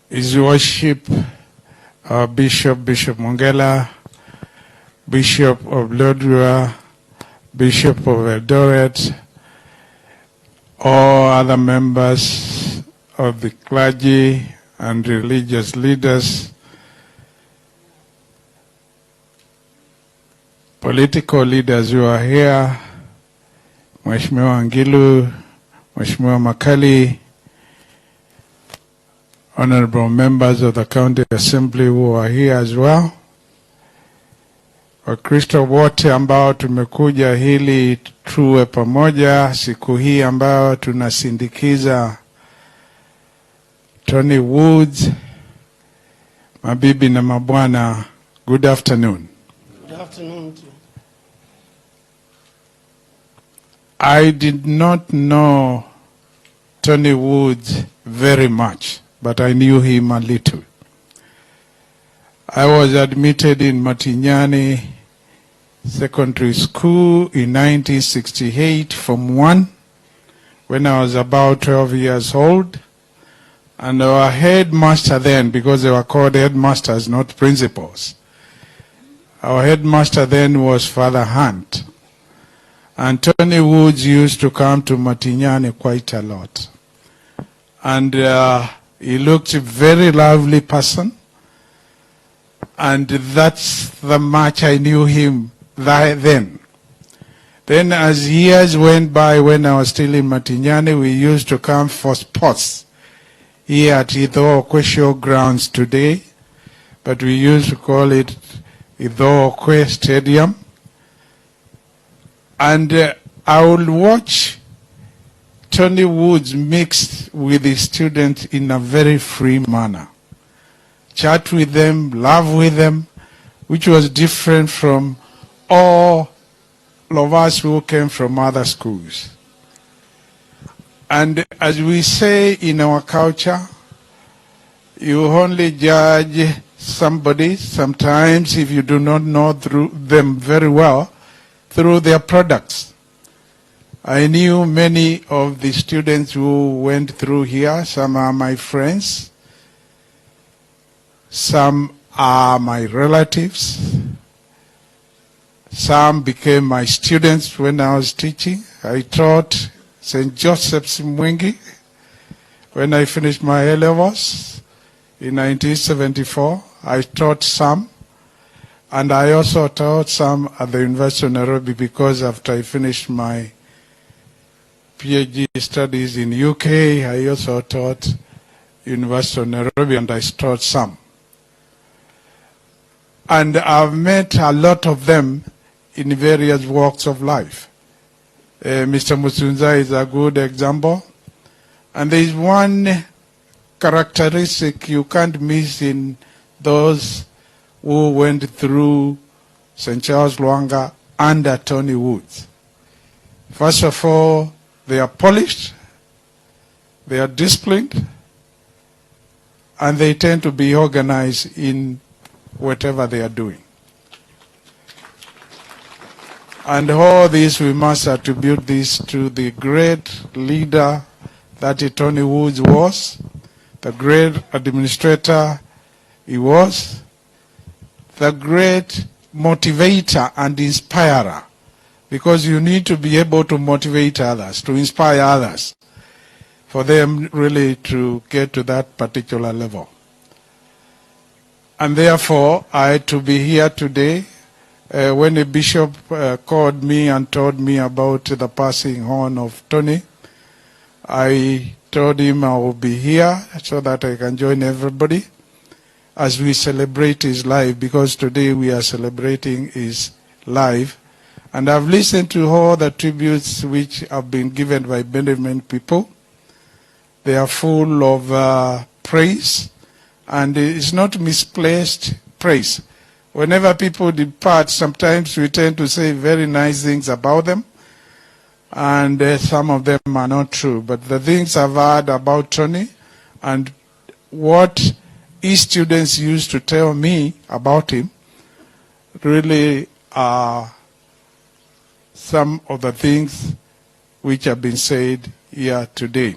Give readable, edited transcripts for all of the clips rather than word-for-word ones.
His Worship, our Bishop Mongela, Bishop of Lodwar, Bishop of Eldoret, all other members of the clergy and religious leaders, political leaders who are here, Mheshimiwa Ngilu, Mheshimiwa Makali, honorable members of the County Assembly who are here as well, Wakristo wote ambao tumekuja hili tuwe pamoja siku hii ambao tunasindikiza Tony Woods, mabibi na mabwana, good afternoon. Good afternoon. I did not know Tony Woods very much, but I knew him a little. I was admitted in Matinyani Secondary School in 1968 from 1 when I was about 12 years old. And our headmaster then, because they were called headmasters, not principals, our headmaster then was Father Hunt. And Tony Woods used to come to Matinyani quite a lot. And he looked a very lovely person. And that's the much I knew him then. Then as years went by, when I was still in Matinyani, we used to come for sports here at Ithookwe grounds today, but we used to call it Ithookwe Stadium. And I would watch Tony Woods mixed with the students in a very free manner. Chat with them, laugh with them, which was different from all of us who came from other schools. And as we say in our culture, you only judge somebody sometimes if you do not know them very well through their products. I knew many of the students who went through here. Some are my friends. Some are my relatives. Some became my students when I was teaching. I taught St. Joseph's Mwingi when I finished my A-levels in 1974. I taught some. And I also taught some at the University of Nairobi because after I finished my PhD studies in UK, I also taught University of Nairobi and I taught some. And I've met a lot of them in various walks of life. Mr. Musunza is a good example. And there is one characteristic you can't miss in those who went through St. Charles Lwanga under Tony Woods. First of all, they are polished, they are disciplined, and they tend to be organized in whatever they are doing. And all this, we must attribute this to the great leader that Tony Woods was, the great administrator he was, the great motivator and inspirer, because you need to be able to motivate others, to inspire others, for them really to get to that particular level. And therefore, I had to be here today. When a bishop called me and told me about the passing on of Tony, I told him I will be here so that I can join everybody as we celebrate his life, because today we are celebrating his life. And I've listened to all the tributes which have been given by many people. They are full of praise, and it's not misplaced praise. Whenever people depart, sometimes we tend to say very nice things about them, and some of them are not true. But the things I've heard about Tony and what his students used to tell me about him really are some of the things which have been said here today.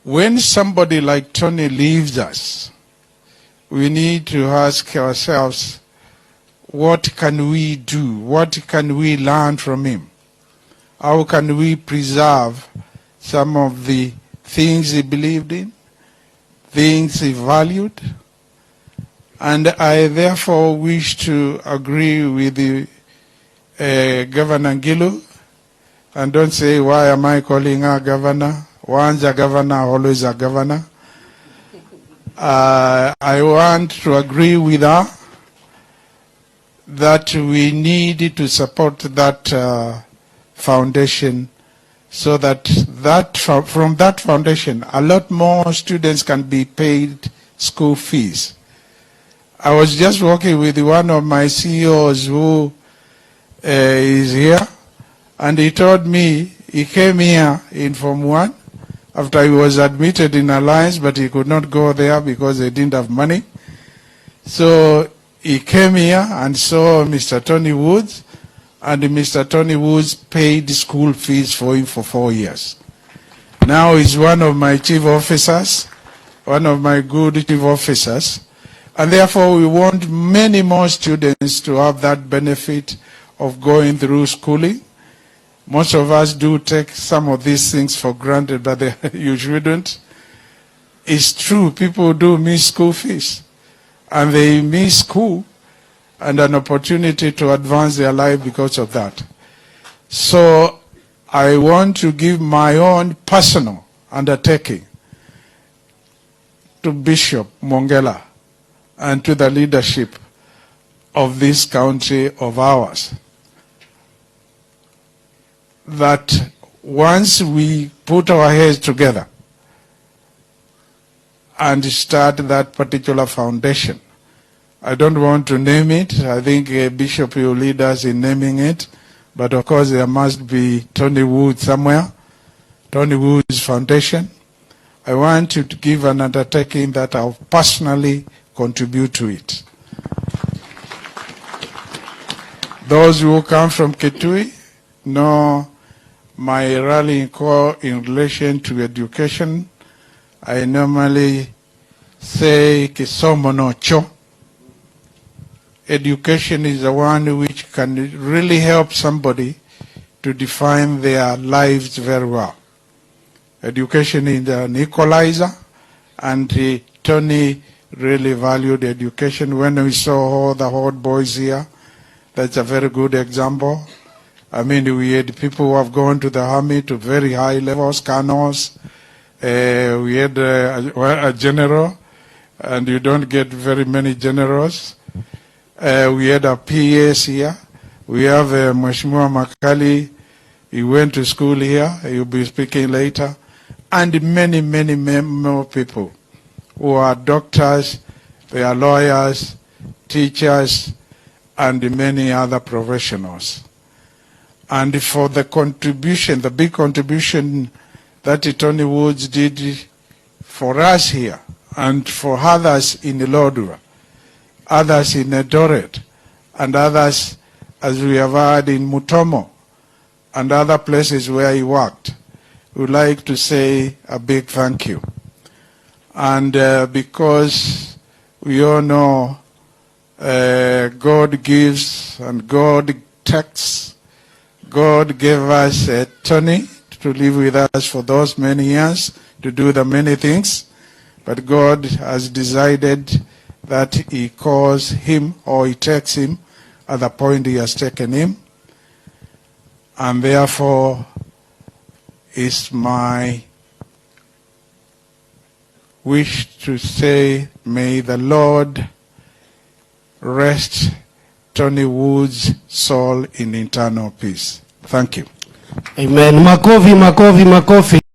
When somebody like Tony leaves us, we need to ask ourselves, what can we do? What can we learn from him? How can we preserve some of the things he believed in, things he valued? And I therefore wish to agree with the Governor Ngilu, and don't say, why am I calling her governor? Once a governor, always a governor. I want to agree with her that we need to support that foundation, so that from that foundation, a lot more students can be paid school fees. I was just working with one of my CEOs who is here, and he told me he came here in Form 1 after he was admitted in Alliance, but he could not go there because they didn't have money. So he came here and saw Mr. Tony Woods, and Mr. Tony Woods paid school fees for him for 4 years. Now he's one of my chief officers, one of my good chief officers, and therefore we want many more students to have that benefit of going through schooling. Most of us do take some of these things for granted, but you shouldn't. It's true, people do miss school fees, and they miss school and an opportunity to advance their life because of that. So I want to give my own personal undertaking to Bishop Mongela and to the leadership of this country of ours, that once we put our heads together and start that particular foundation, I don't want to name it. I think Bishop will lead us in naming it, but of course there must be Tony Wood somewhere, Tony Wood's Foundation. I want you to give an undertaking that I'll personally contribute to it. Those who come from Kitui know my rallying call in relation to education. I normally say kisomo no cho. Education is the one which can really help somebody to define their lives very well. Education is an equalizer, and Tony really valued education. When we saw all the hot boys here, that's a very good example. I mean, we had people who have gone to the army to very high levels, colonels. We had a general, and you don't get very many generals. We had a PS here. We have Mheshimiwa Makali. He went to school here. He'll be speaking later. And many, many more people who are doctors, they are lawyers, teachers, and many other professionals. And for the contribution, the big contribution that Tony Woods did for us here and for others in Lodwar, others in Eldoret, and others, as we have heard, in Mutomo, and other places where he worked, we would like to say a big thank you. And because we all know God gives and God takes, God gave us Tony to live with us for those many years, to do the many things, but God has decided that he calls him, or he takes him at the point he has taken him. And therefore, it's my wish to say, may the Lord rest Tony Wood's soul in eternal peace. Thank you. Amen. Makofi, makofi, makofi.